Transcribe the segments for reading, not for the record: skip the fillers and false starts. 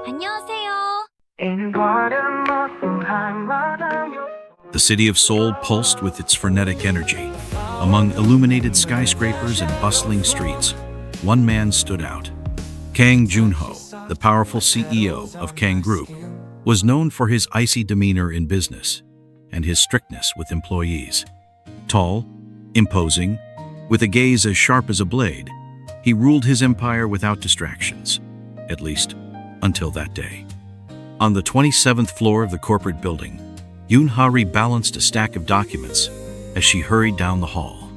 안녕하세요. The city of Seoul pulsed with its frenetic energy. Among illuminated skyscrapers and bustling streets, one man stood out. Kang Ji-hoon, the powerful CEO of Kang Group, was known for his icy demeanor in business and his strictness with employees. Tall, imposing, with a gaze as sharp as a blade, he ruled his empire without distractions, at least until that day. On the 27th floor of the corporate building, Yoon Hae-ri balanced a stack of documents as she hurried down the hall.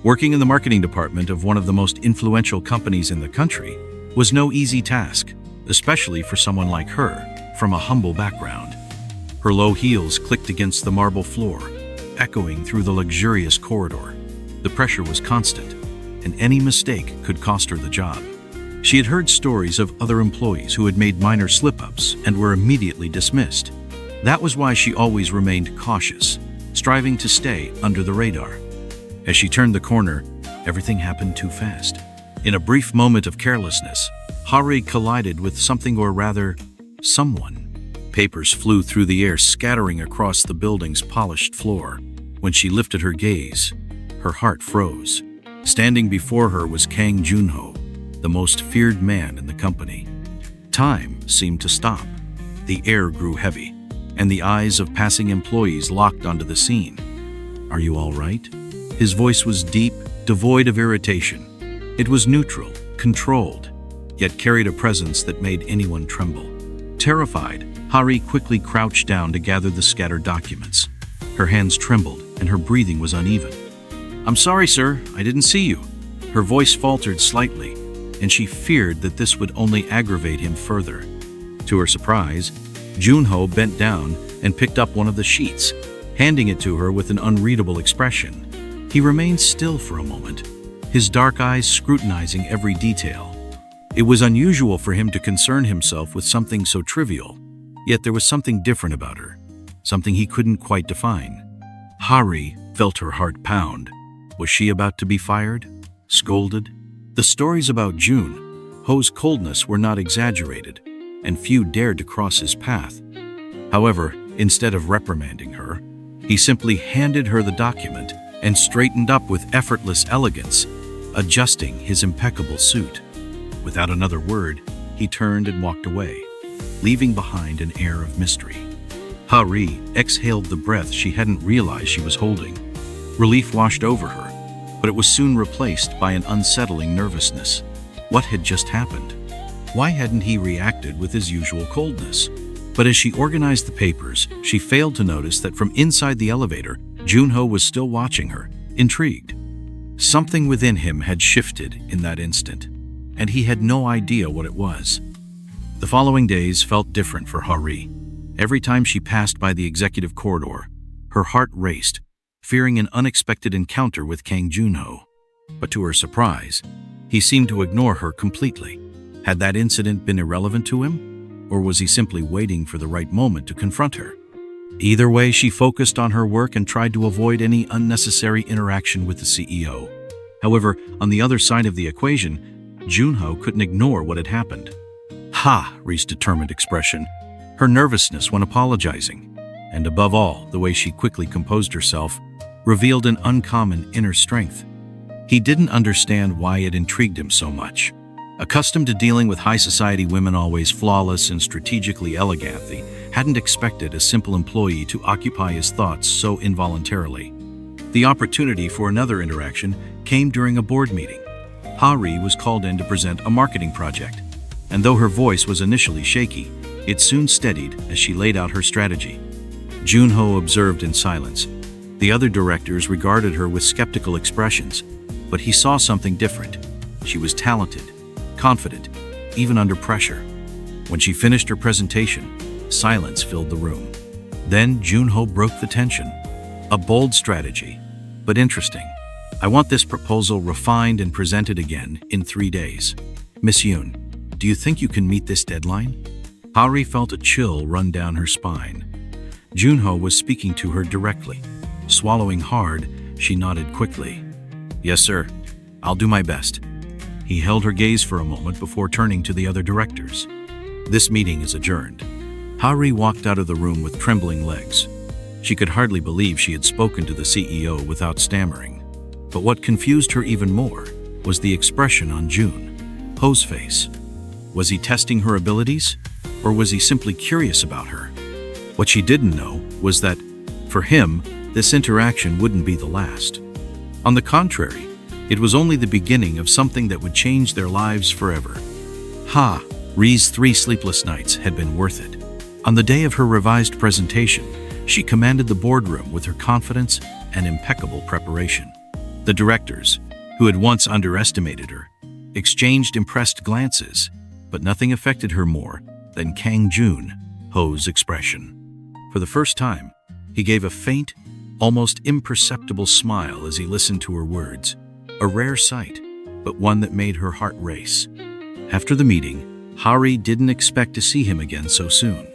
Working in the marketing department of one of the most influential companies in the country was no easy task, especially for someone like her, from a humble background. Her low heels clicked against the marble floor, echoing through the luxurious corridor. The pressure was constant, and any mistake could cost her the job. She had heard stories of other employees who had made minor slip-ups and were immediately dismissed. That was why she always remained cautious, striving to stay under the radar. As she turned the corner, everything happened too fast. In a brief moment of carelessness, Hae-ri collided with something, or rather, someone. Papers flew through the air, scattering across the building's polished floor. When she lifted her gaze, her heart froze. Standing before her was Kang Ji-hoon, the most feared man in the company. Time seemed to stop. The air grew heavy, and the eyes of passing employees locked onto the scene. "Are you all right?" His voice was deep, devoid of irritation. It was neutral, controlled, yet carried a presence that made anyone tremble. Terrified, Hae-ri quickly crouched down to gather the scattered documents. Her hands trembled, and her breathing was uneven. "I'm sorry, sir, I didn't see you." Her voice faltered slightly, and she feared that this would only aggravate him further. To her surprise, Ji-hoon bent down and picked up one of the sheets, handing it to her with an unreadable expression. He remained still for a moment, his dark eyes scrutinizing every detail. It was unusual for him to concern himself with something so trivial, yet there was something different about her, something he couldn't quite define. Hae-ri felt her heart pound. Was she about to be fired? Scolded? The stories about Ji-hoon's coldness were not exaggerated, and few dared to cross his path. However, instead of reprimanding her, he simply handed her the document and straightened up with effortless elegance, adjusting his impeccable suit. Without another word, he turned and walked away, leaving behind an air of mystery. Hae-ri exhaled the breath she hadn't realized she was holding. Relief washed over her, but it was soon replaced by an unsettling nervousness. What had just happened? Why hadn't he reacted with his usual coldness? But as she organized the papers, she failed to notice that from inside the elevator, Ji-hoon was still watching her, intrigued. Something within him had shifted in that instant, and he had no idea what it was. The following days felt different for Hae-ri. Every time she passed by the executive corridor, her heart raced, fearing an unexpected encounter with Kang Ji-hoon. But to her surprise, he seemed to ignore her completely. Had that incident been irrelevant to him? Or was he simply waiting for the right moment to confront her? Either way, she focused on her work and tried to avoid any unnecessary interaction with the CEO. However, on the other side of the equation, Ji-hoon couldn't ignore what had happened. Hae-ri's determined expression, her nervousness when apologizing, and above all, the way she quickly composed herself, revealed an uncommon inner strength. He didn't understand why it intrigued him so much. Accustomed to dealing with high society women always flawless and strategically elegant, he hadn't expected a simple employee to occupy his thoughts so involuntarily. The opportunity for another interaction came during a board meeting. Hae-ri was called in to present a marketing project, and though her voice was initially shaky, it soon steadied as she laid out her strategy. Ji-hoon observed in silence. The other directors regarded her with skeptical expressions, but he saw something different. She was talented, confident, even under pressure. When she finished her presentation, silence filled the room. Then Ji-hoon broke the tension. "A bold strategy, but interesting. I want this proposal refined and presented again in 3 days. Miss Yoon, do you think you can meet this deadline?" Hae-ri felt a chill run down her spine. Ji-hoon was speaking to her directly. Swallowing hard, she nodded quickly. "Yes, sir. I'll do my best." He held her gaze for a moment before turning to the other directors. This meeting is adjourned." Ha-ri walked out of the room with trembling legs. She could hardly believe she had spoken to the CEO without stammering. But what confused her even more was the expression on Yoon Hae-ri's face. Was he testing her abilities, or was he simply curious about her? What she didn't know was that, for him, this interaction wouldn't be the last. On the contrary, it was only the beginning of something that would change their lives forever. Ha-ri's 3 sleepless nights had been worth it. On the day of her revised presentation, she commanded the boardroom with her confidence and impeccable preparation. The directors, who had once underestimated her, exchanged impressed glances, but nothing affected her more than Kang Ji-hoon's expression. For the first time, he gave a faint, almost imperceptible smile as he listened to her words, a rare sight, but one that made her heart race. After the meeting, Ha-ri didn't expect to see him again so soon.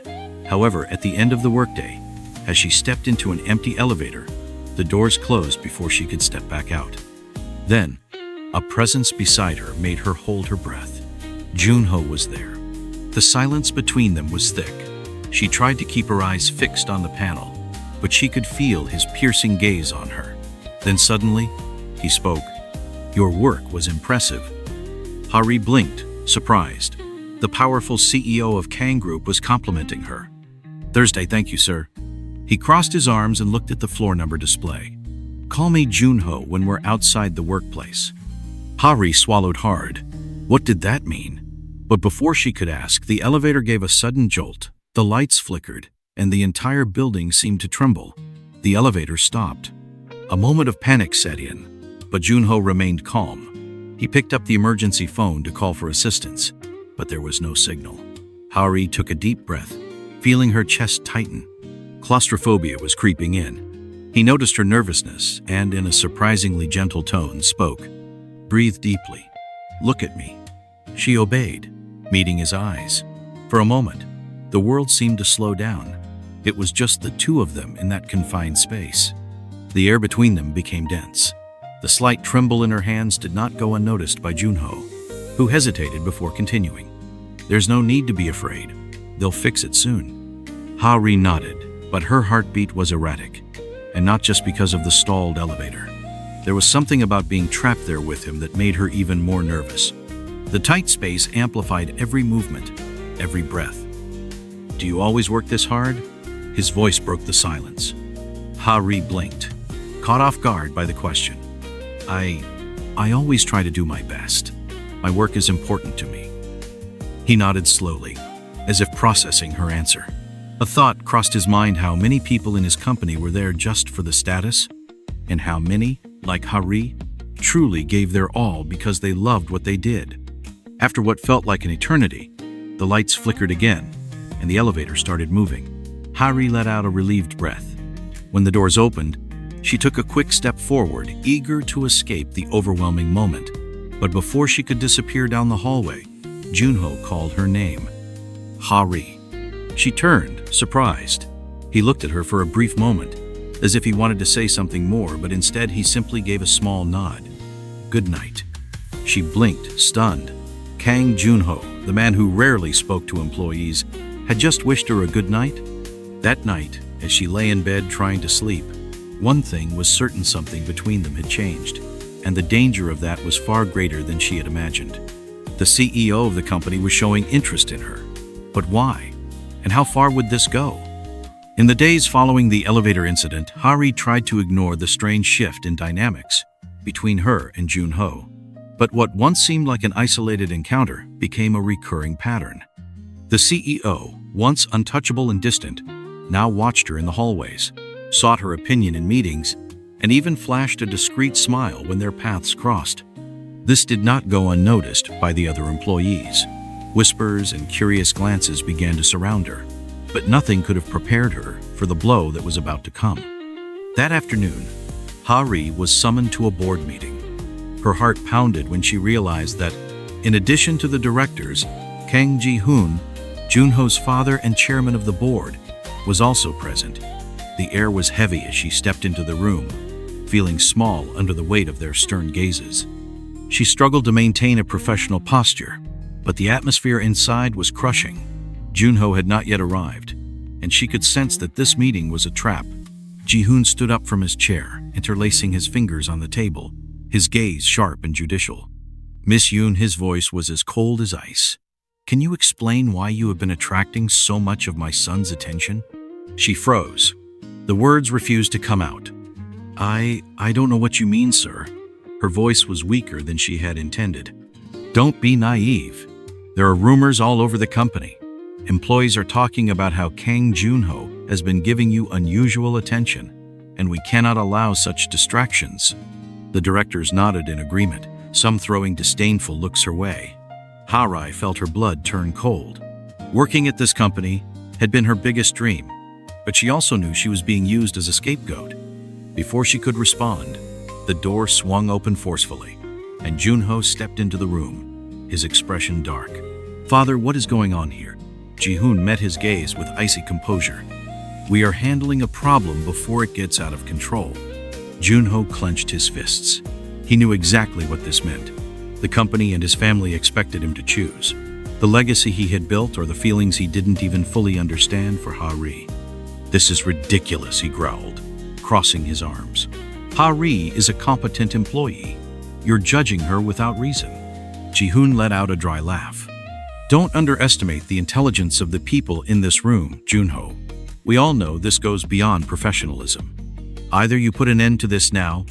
However, at the end of the workday, as she stepped into an empty elevator, the doors closed before she could step back out. Then, a presence beside her made her hold her breath. Yoon Hae was there. The silence between them was thick. She tried to keep her eyes fixed on the panel, but she could feel his piercing gaze on her. Then suddenly, he spoke. "Your work was impressive." Ha-ri blinked, surprised. The powerful CEO of Kang Group was complimenting her. "Thursday, thank you, sir." He crossed his arms and looked at the floor number display. "Call me Yoon Hae when we're outside the workplace." Ha-ri swallowed hard. What did that mean? But before she could ask, the elevator gave a sudden jolt. The lights flickered, and the entire building seemed to tremble. The elevator stopped. A moment of panic set in, but Yoon Hae remained calm. He picked up the emergency phone to call for assistance, but there was no signal. Ha-ri took a deep breath, feeling her chest tighten. Claustrophobia was creeping in. He noticed her nervousness and, in a surprisingly gentle tone, spoke. "Breathe deeply. Look at me." She obeyed, meeting his eyes. For a moment, the world seemed to slow down. It was just the two of them in that confined space. The air between them became dense. The slight tremble in her hands did not go unnoticed by Yoon Hae, who hesitated before continuing. "There's no need to be afraid. They'll fix it soon." Ha-ri nodded, but her heartbeat was erratic, and not just because of the stalled elevator. There was something about being trapped there with him that made her even more nervous. The tight space amplified every movement, every breath. "Do you always work this hard?" His voice broke the silence. Ha-ri blinked, caught off guard by the question. I always try to do my best. My work is important to me." He nodded slowly, as if processing her answer. A thought crossed his mind how many people in his company were there just for the status, and how many, like Ha-ri, truly gave their all because they loved what they did. After what felt like an eternity, the lights flickered again, and the elevator started moving. Ha-ri let out a relieved breath. When the doors opened, she took a quick step forward, eager to escape the overwhelming moment. But before she could disappear down the hallway, Yoon Hae called her name. "Ha-ri." She turned, surprised. He looked at her for a brief moment, as if he wanted to say something more, but instead he simply gave a small nod. "Good night." She blinked, stunned. Kang Ji-hoon, the man who rarely spoke to employees, had just wished her a good night. That night, as she lay in bed trying to sleep, one thing was certain: something between them had changed, and the danger of that was far greater than she had imagined. The CEO of the company was showing interest in her. But why? And how far would this go? In the days following the elevator incident, Ha-ri tried to ignore the strange shift in dynamics between her and Yoon Hae. But what once seemed like an isolated encounter became a recurring pattern. The CEO, once untouchable and distant, now watched her in the hallways, sought her opinion in meetings, and even flashed a discreet smile when their paths crossed. This did not go unnoticed by the other employees. Whispers and curious glances began to surround her, but nothing could have prepared her for the blow that was about to come. That afternoon, Ha-ri was summoned to a board meeting. Her heart pounded when she realized that, in addition to the directors, Kang Ji-hoon, Yoon Hae's father and chairman of the board, was also present. The air was heavy as she stepped into the room, feeling small under the weight of their stern gazes. She struggled to maintain a professional posture, but the atmosphere inside was crushing. Junho had not yet arrived, and she could sense that this meeting was a trap. Ji-hoon stood up from his chair, interlacing his fingers on the table, his gaze sharp and judicial. "Miss Yoon," his voice was as cold as ice. "Can you explain why you have been attracting so much of my son's attention?" She froze. The words refused to come out. I don't know what you mean, sir." Her voice was weaker than she had intended. "Don't be naive. There are rumors all over the company. Employees are talking about how Kang Ji-hoon has been giving you unusual attention, and we cannot allow such distractions." The directors nodded in agreement, some throwing disdainful looks her way. Hae-ri felt her blood turn cold. Working at this company had been her biggest dream, but she also knew she was being used as a scapegoat. Before she could respond, the door swung open forcefully, and Junho stepped into the room, his expression dark. "Father, what is going on here?" Ji-hoon met his gaze with icy composure. "We are handling a problem before it gets out of control." Junho clenched his fists. He knew exactly what this meant. The company and his family expected him to choose the legacy he had built or the feelings he didn't even fully understand for Hae-ri. "This is ridiculous," he growled, crossing his arms. "Hae-ri is a competent employee. You're judging her without reason." Ji-hoon let out a dry laugh. "Don't underestimate the intelligence of the people in this room, Junho. We all know this goes beyond professionalism. Either you put an end to this now,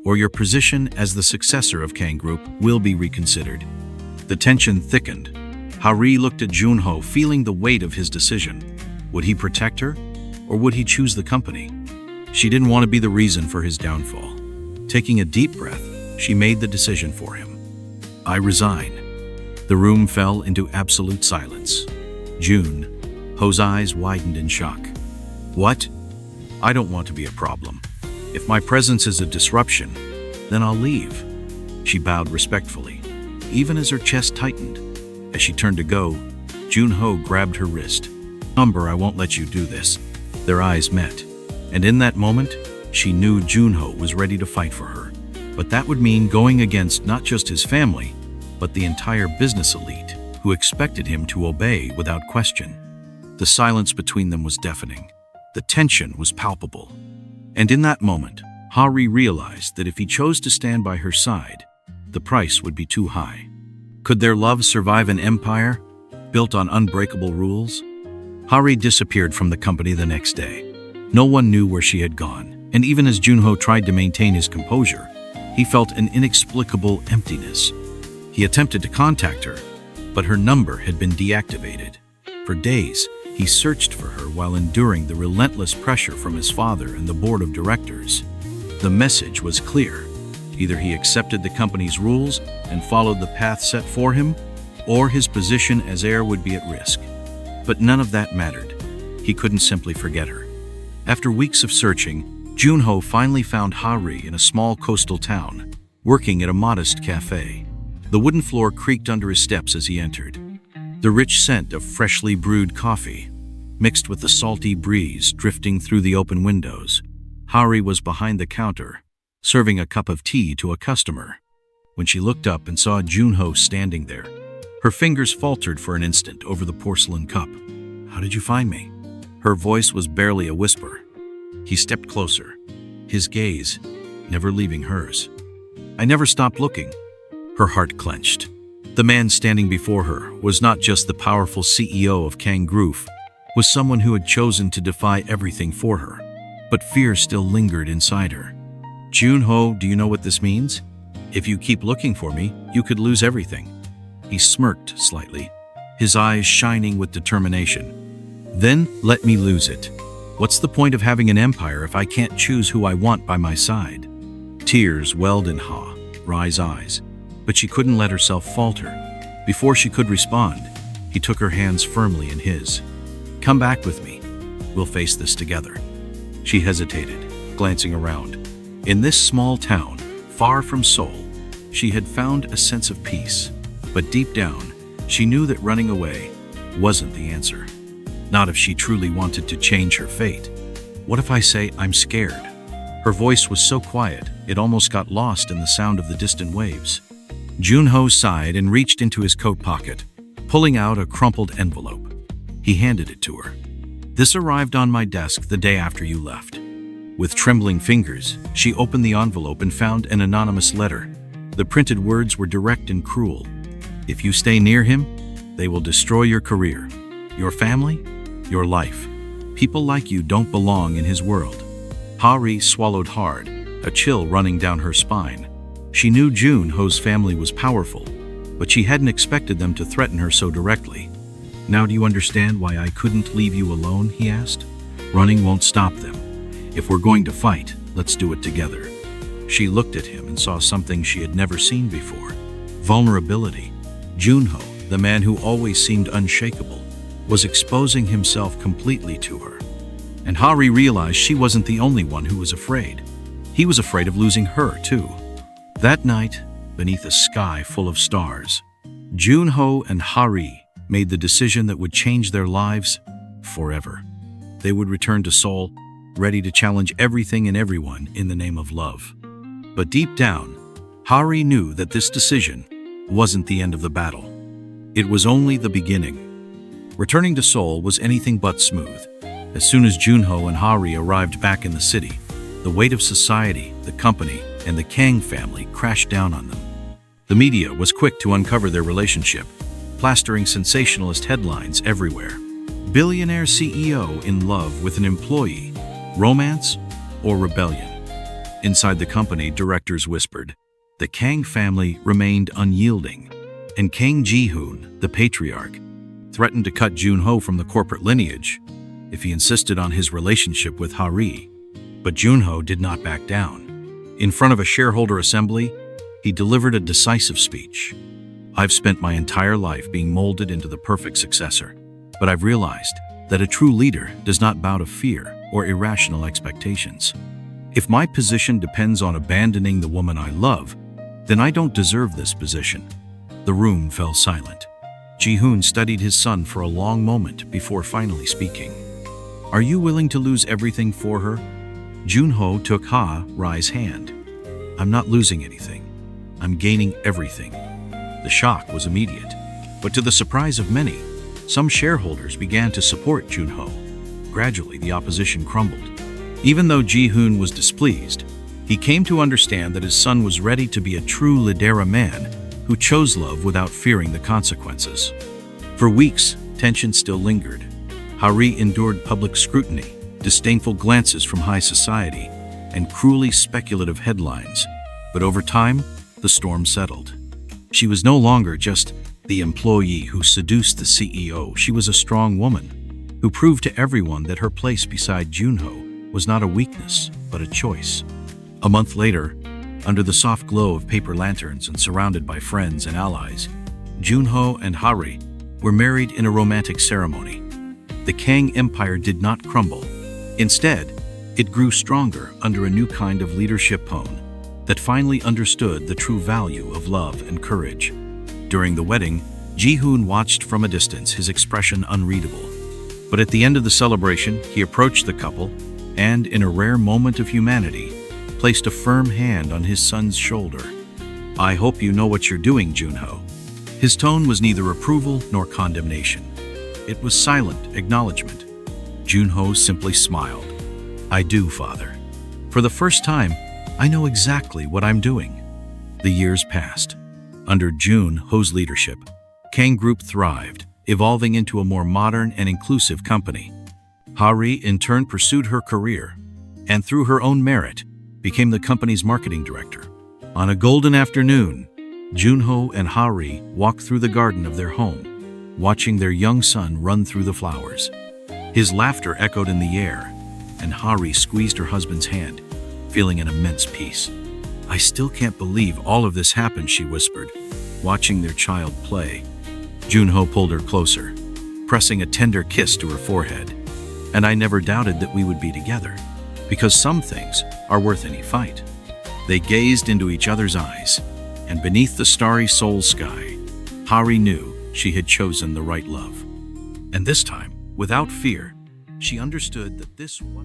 or your position as the successor of Kang Group will be reconsidered." The tension thickened. Hae-ri looked at Junho, feeling the weight of his decision. Would he protect her, or would he choose the company? She didn't want to be the reason for his downfall. Taking a deep breath, she made the decision for him. "I resign." The room fell into absolute silence. Junho's eyes widened in shock. "What? I don't want to be a problem. If my presence is a disruption, then I'll leave." She bowed respectfully, even as her chest tightened. As she turned to go, Junho grabbed her wrist. "Umber, I won't let you do this." Their eyes met, and in that moment, she knew Junho was ready to fight for her. But that would mean going against not just his family, but the entire business elite, who expected him to obey without question. The silence between them was deafening. The tension was palpable. And in that moment, Hae-ri realized that if he chose to stand by her side, the price would be too high. Could their love survive an empire built on unbreakable rules? Hae-ri disappeared from the company the next day. No one knew where she had gone, and even as Junho tried to maintain his composure, he felt an inexplicable emptiness. He attempted to contact her, but her number had been deactivated. For days, he searched for her while enduring the relentless pressure from his father and the board of directors. The message was clear. Either he accepted the company's rules and followed the path set for him, or his position as heir would be at risk. But none of that mattered. He couldn't simply forget her. After weeks of searching, Junho finally found Hae-ri in a small coastal town, working at a modest cafe. The wooden floor creaked under his steps as he entered. The rich scent of freshly brewed coffee, mixed with the salty breeze drifting through the open windows. Hae-ri was behind the counter, serving a cup of tea to a customer. When she looked up and saw Junho standing there, her fingers faltered for an instant over the porcelain cup. "How did you find me?" Her voice was barely a whisper. He stepped closer, his gaze never leaving hers. "I never stopped looking." Her heart clenched. The man standing before her was not just the powerful CEO of Kang Group, was someone who had chosen to defy everything for her. But fear still lingered inside her. "Junho, do you know what this means? If you keep looking for me, you could lose everything." He smirked slightly, his eyes shining with determination. "Then let me lose it. What's the point of having an empire if I can't choose who I want by my side?" Tears welled in Hae-ri's eyes, but she couldn't let herself falter. Before she could respond, he took her hands firmly in his. "Come back with me. We'll face this together." She hesitated, glancing around. In this small town, far from Seoul, she had found a sense of peace. But deep down, she knew that running away wasn't the answer. Not if she truly wanted to change her fate. "What if I say I'm scared?" Her voice was so quiet, it almost got lost in the sound of the distant waves. Junho sighed and reached into his coat pocket, pulling out a crumpled envelope. He handed it to her. "This arrived on my desk the day after you left." With trembling fingers, she opened the envelope and found an anonymous letter. The printed words were direct and cruel. "If you stay near him, they will destroy your career, your family, your life. People like you don't belong in his world." Ha-ri swallowed hard, a chill running down her spine. She knew Yoon Ho's family was powerful, but she hadn't expected them to threaten her so directly. "Now do you understand why I couldn't leave you alone?" he asked. "Running won't stop them. If we're going to fight, let's do it together." She looked at him and saw something she had never seen before. Vulnerability. Yoon Ho, the man who always seemed unshakable, was exposing himself completely to her. And Ha-ri realized she wasn't the only one who was afraid. He was afraid of losing her, too. That night, beneath a sky full of stars, Yoon Ho and Ha-ri made the decision that would change their lives forever. They would return to Seoul, ready to challenge everything and everyone in the name of love. But deep down, Ha-ri knew that this decision wasn't the end of the battle. It was only the beginning. Returning to Seoul was anything but smooth. As soon as Yoon Ho and Ha-ri arrived back in the city, the weight of society, the company, and the Kang family crashed down on them. The media was quick to uncover their relationship, plastering sensationalist headlines everywhere. Billionaire CEO in love with an employee, romance or rebellion? Inside the company, directors whispered. The Kang family remained unyielding, and Kang Ji-hoon, the patriarch, threatened to cut Yoon Ho from the corporate lineage if he insisted on his relationship with Ha-ri. But Yoon Ho did not back down. In front of a shareholder assembly, he delivered a decisive speech. "I've spent my entire life being molded into the perfect successor, but I've realized that a true leader does not bow to fear or irrational expectations. If my position depends on abandoning the woman I love, then I don't deserve this position." The room fell silent. Ji-hoon studied his son for a long moment before finally speaking. "Are you willing to lose everything for her?" Yoon Ho took Ha-ri's hand. "I'm not losing anything. I'm gaining everything." The shock was immediate, but to the surprise of many, some shareholders began to support Yoon Ho. Gradually, the opposition crumbled. Even though Ji-hoon was displeased, he came to understand that his son was ready to be a true leader, a man who chose love without fearing the consequences. For weeks, tension still lingered. Ha-ri endured public scrutiny, disdainful glances from high society, and cruelly speculative headlines. But over time, the storm settled. She was no longer just the employee who seduced the CEO. She was a strong woman who proved to everyone that her place beside Yoon Ho was not a weakness, but a choice. A month later, under the soft glow of paper lanterns and surrounded by friends and allies, Yoon Ho and Ha-ri were married in a romantic ceremony. The Kang Empire did not crumble. Instead, it grew stronger under a new kind of leadership tone that finally understood the true value of love and courage. During the wedding, Ji-hoon watched from a distance, his expression unreadable. But at the end of the celebration, he approached the couple and, in a rare moment of humanity, placed a firm hand on his son's shoulder. "I hope you know what you're doing, Yoon Ho." His tone was neither approval nor condemnation. It was silent acknowledgement. Yoon Ho simply smiled. "I do, Father. For the first time, I know exactly what I'm doing." The years passed. Under Yoon Ho's leadership, Kang Group thrived, evolving into a more modern and inclusive company. Ha-ri in turn pursued her career, and through her own merit, became the company's marketing director. On a golden afternoon, Yoon Ho and Ha-ri walked through the garden of their home, watching their young son run through the flowers. His laughter echoed in the air, and Ha-ri squeezed her husband's hand, feeling an immense peace. "I still can't believe all of this happened," she whispered, watching their child play. Yoon Ho pulled her closer, pressing a tender kiss to her forehead. "And I never doubted that we would be together, because some things are worth any fight." They gazed into each other's eyes, and beneath the starry Seoul sky, Ha-ri knew she had chosen the right love. And this time, without fear, she understood that this one